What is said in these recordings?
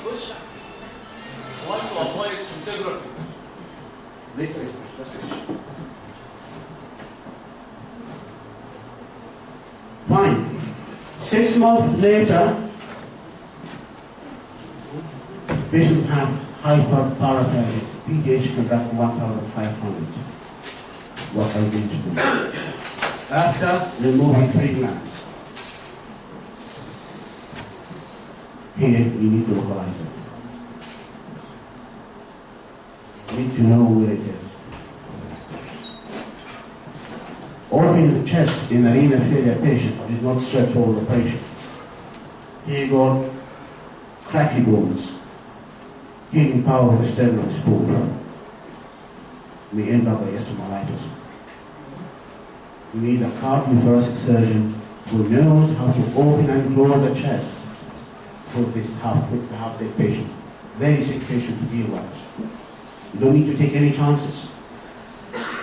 question. Why to avoid scintigraphy? Fine. 6 months later, patients have hyperparathyroidism. pH can back 1,500. What I did to them. After removing 3 glands. Here, you need to localize it. You need to know where it is. Orphan the chest in a renal failure patient is not straightforward operation. Here you got cracky bones, healing power of the sternum spool. We end up by estomolitis. You need a cardiothoracic surgeon who knows how to open and close the chest for this half-dead patient. Very sick patient to deal with. You don't need to take any chances.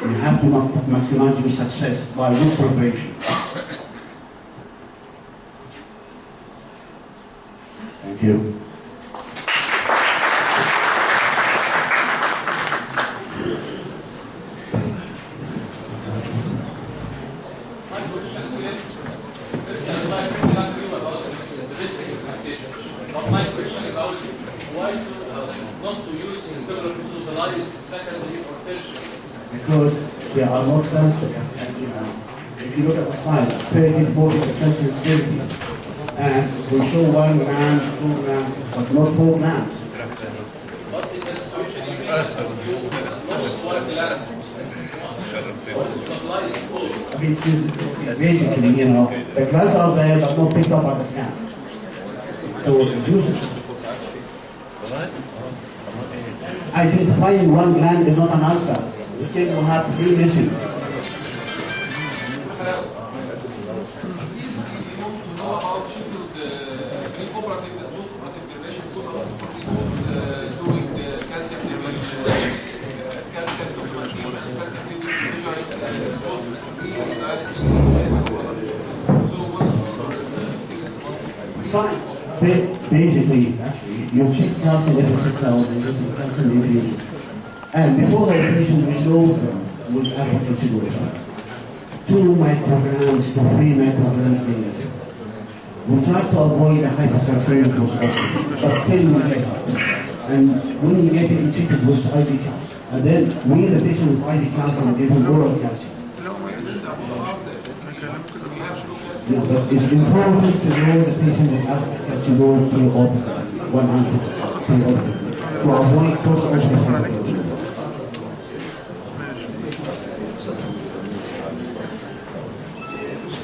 You have to maximize your success by good preparation. Thank you. Because they are not sensitive. If you look at the slide, 30-40% sensitivity. And we show 1 gram, 2 grams, but not 4 grams. What is the situation if you lost 1 gland? I mean, basically, you know, the glands are there but not picked up by the scan. So it's useless. Identifying 1 gland is not an answer. This kid will have 3 missing. Fine. Basically, actually, you check calcium every 6 hours and you get calcium every 8. And before the operation, we load them with alpha calcium. 2 micrograms to 3 micrograms daily. We try to avoid the hypercalciuric post-operative, but still we get it. And when you get it, you check it with IV calcium. And then we, the patient with IV calcium, give him oral calcium. Yeah, but it's important to know the patient with alpha calcium pre-operative, 100 pre-operative, to avoid post-operative hypercalciuria.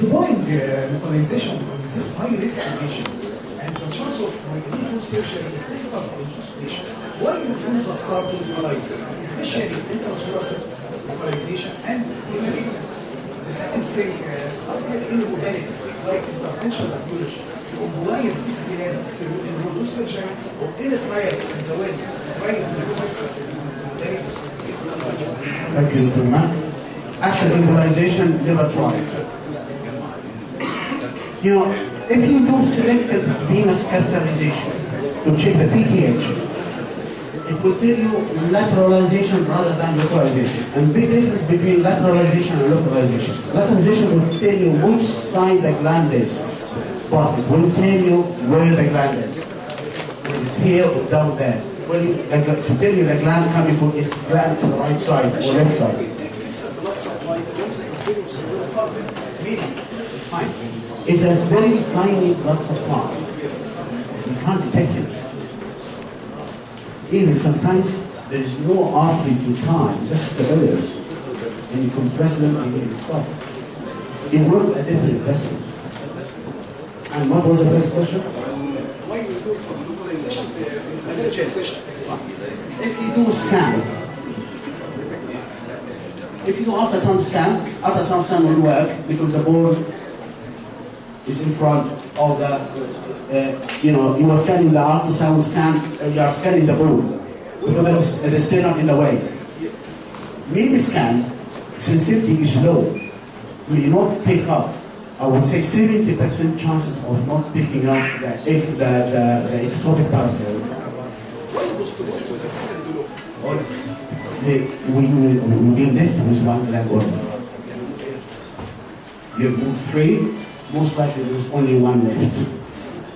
Avoid localization of this high-risk patient and the chance of illegal surgery is difficult in this patient. Why you refuse the start to localize, especially intrathoracic localization and the malignancy? The second thing, are there any modalities like interventional radiology to mobilize this gland in reduce surgery or any trials in the world trying to reduce this modalities? Thank you, Dr. Actually, embolization never tried. You know, if you do selective venous catheterization to check the PTH, it will tell you lateralization rather than localization. And big difference between lateralization and localization. Lateralization will tell you which side the gland is, but it will tell you where the gland is. It's here or down there. Well, to tell you the gland coming from its gland to the right side or left side. Fine. It's a very tiny blood supply. You can't detect it. Even sometimes there is no artery to tie, just the areas. And you compress them and you stop. It works a different vessel. And what was the first question? Why you do localization is a very session. If you do a scan, if you do ultrasound scan will work because the bone is in front of the, you are scanning the ultrasound scan, you are scanning the bone because the sternum in the way. Maybe scan, sensitivity is low. Will not pick up, I would say 70% chances of not picking up the ectopic parathyroid. postpone to the second look. We will be left with one gland only. You remove 3, most likely there's only 1 left.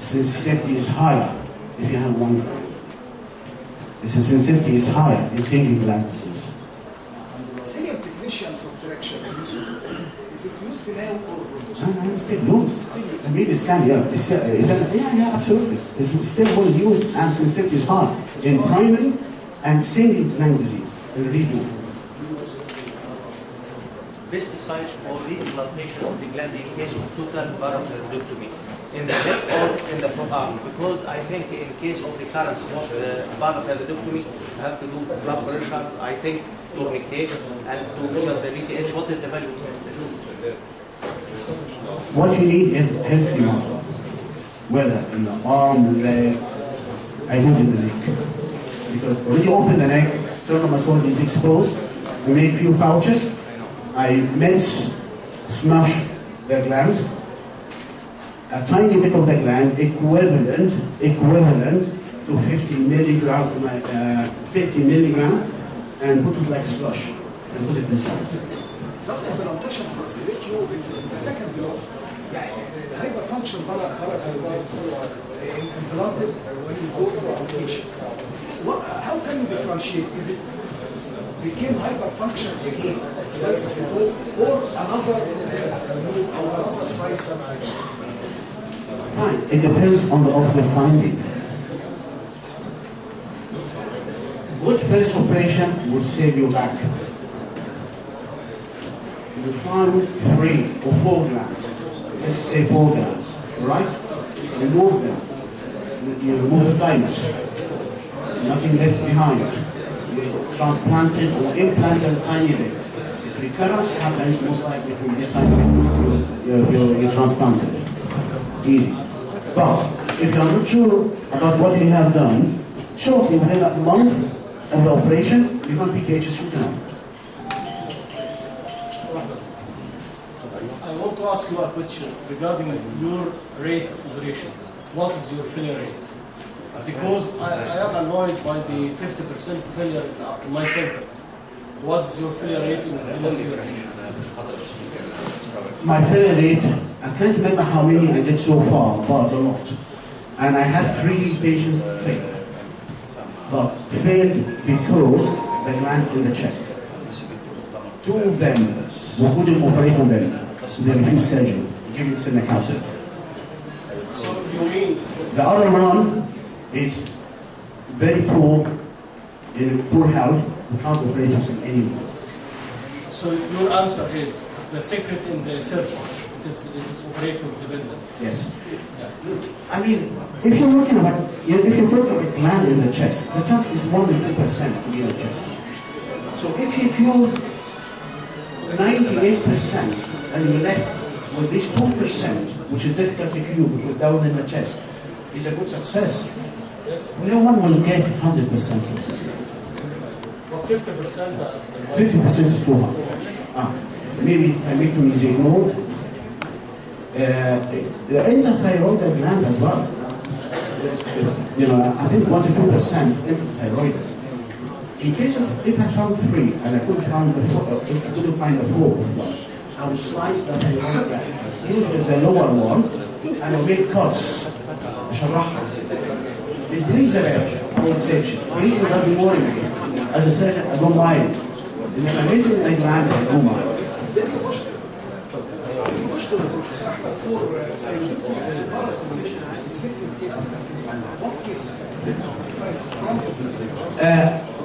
Sensitivity is higher if you have 1 gland. If the sensitivity is higher in single gland disease. Cilium technetium subtraction, is it used now or? No, it's still used. The baby scan, yeah. Yeah, absolutely. It's still well used and sensitivity is high in primary and single gland disease. Redo. Pesticides for reimplantation of the gland in case of total parathyroidectomy in the neck or in the forearm, because I think in case of recurrence of the parathyroidectomy, you have to do blood pressure, I think, tourniquet, and to measure the VTH. What is the value of this test? What you need is healthy muscle, whether in the arm, leg, I do it in the neck. Because when you open the neck, sternum muscle is exposed. We make few pouches. I smash the glands. A tiny bit of the gland equivalent to 50 milligram, and put it like slush and put it inside. Does implantation facilitate you in the second block? يعني hyperfunction parathyroidism implanted when you go for application. How can you differentiate? Is it became hyperfunction again, or another side subsect? Fine. It depends on the finding. Good first operation will save you back. You found 3 or 4 glands. Let's say 4 glands, right? Remove them. You remove the thymus. Nothing left behind. You transplanted or implanted a tiny bit. If recurrence happens, most likely from this time you transplanted. Easy. But if you are not sure about what you have done, shortly within a month of the operation, you can PTH is shooting up. I want to ask you a question regarding your rate of operation. What is your failure rate? Because I am annoyed by the 50% failure in my center. What is your failure rate in failure rate? My failure rate, I can't remember how many I did so far, but a lot. And I had 3 patients fail. But failed because the glands in the chest. 2 of them, we couldn't operate on them. They refused surgery, giving stomach cancer. So you mean the other one is very poor, in poor health, we can't operate on him anymore. So your answer is the secret in the surgery. It is operator dependent. Yes. Yeah. I mean, if you're talking about a gland in the chest is more than 2% in the chest. So if you cure 98% and you're left with this 2%, which is difficult to cure because down in the chest, is a good success. Yes. No one will get 100% success. But 50% is 50% is too high. Maybe thyroidectomy is ignored. The interthyroid gland as well. I think 1 to 2% interthyroid. In case of, if I found 3 and I couldn't find the 4th one, I would slice the thyroid gland, usually the lower one, and I make cuts. It bleeds a bit, I will section. Bleeding doesn't worry me. As a surgeon, I don't mind. And if I'm missing a gland, I don't mind.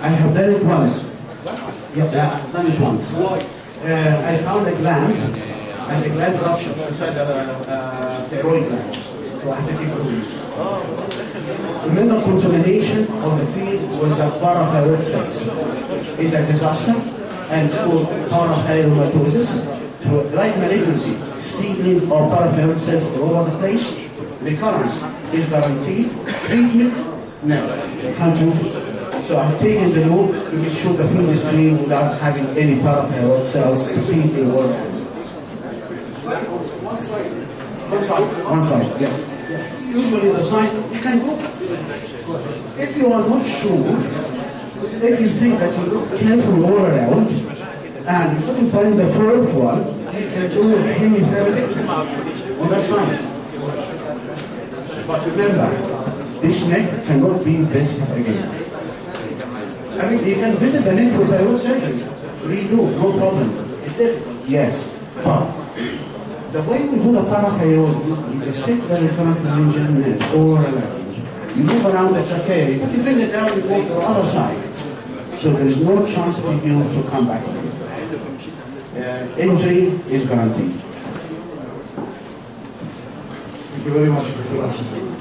I have done it once. Yeah, I've done it once. Why? I found a gland, and the gland ruptured inside the thyroid gland. So I had to take a look. Remember, contamination of the field was a parathyroid cells. It's a disaster, and it's called parathyroidomatosis. So, like malignancy, seedling of parathyroid cells all over the place. Recurrence is guaranteed. Treatment, no, you can't do it. So I've taken the loop to make sure the field is clean without having any parathyroid cells seedling all over. One side, yes. Usually the side, you can go. If you are not sure, if you think that you look careful all around, and you couldn't find the fourth one, you can do a hemithyroidectomy. Oh, that's fine. But remember, this neck cannot be visited again. I mean, you can visit the neck for thyroid surgery. Redo, no problem. It's difficult, yes. But the way we do the parathyroid, you just sit the recurrent laryngeal neck or a larynge. You move around the trachea, you put your finger down, you go to the other side. So there is no chance for you to come back again. Injury is guaranteed. Thank you very much, Dr. Rashid.